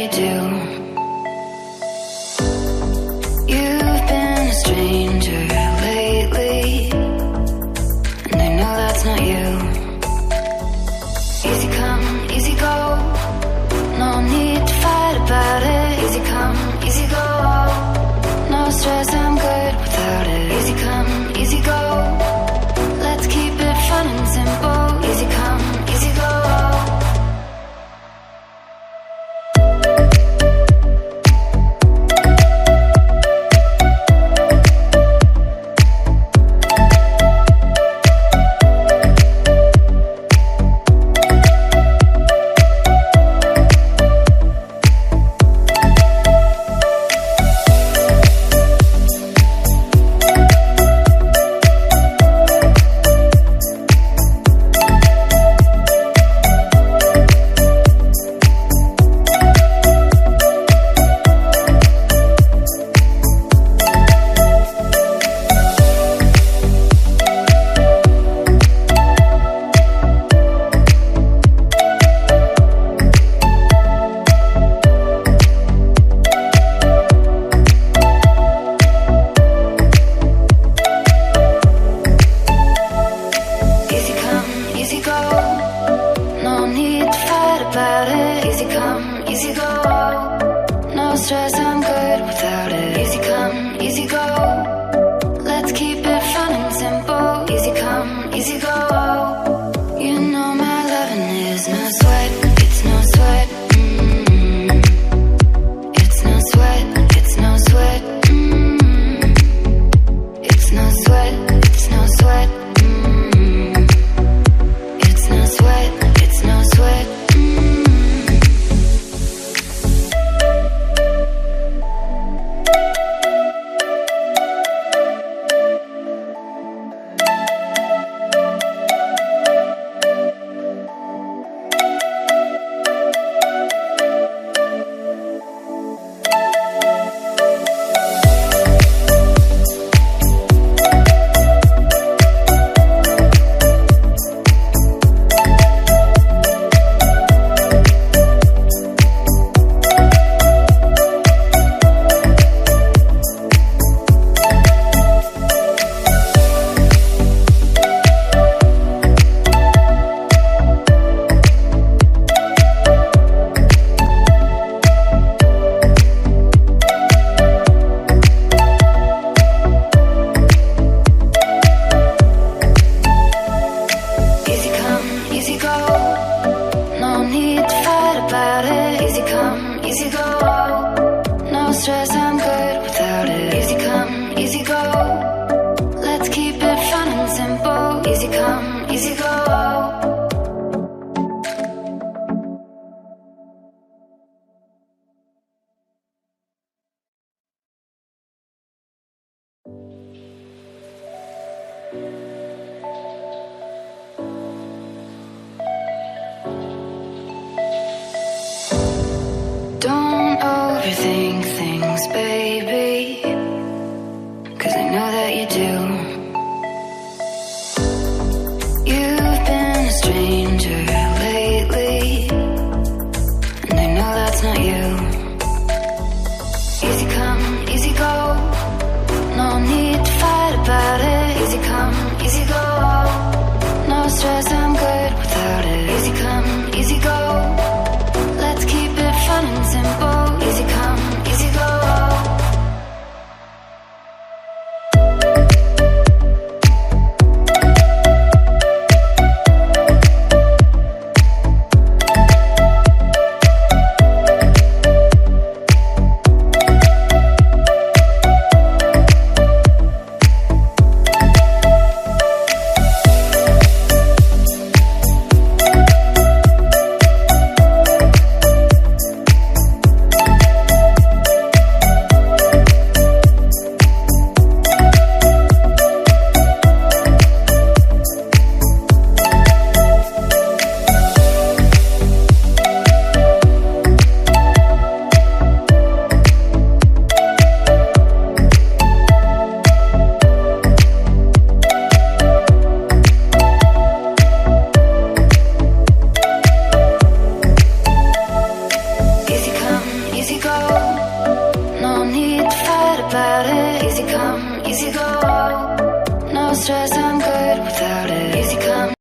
you do. You've been a stranger lately, and I know that's not you. Easy come, easy go, no need to fight about it. Easy come, easy go, no stress, I'm good without it. Easy come, easy go, let's keep it fun and simple. Easy come, easy go. Don't overthink things, baby, 'cause I know that you do. You've been a stranger lately, and I know that's not you. Easy come, easy go, no need to fight about it. Easy come, easy go, no stress, I'm good without it. Easy come, easy go, let's keep it fun and simple. Easy come, easy go. to fight about it. Easy come, easy go. No stress, I'm good without it.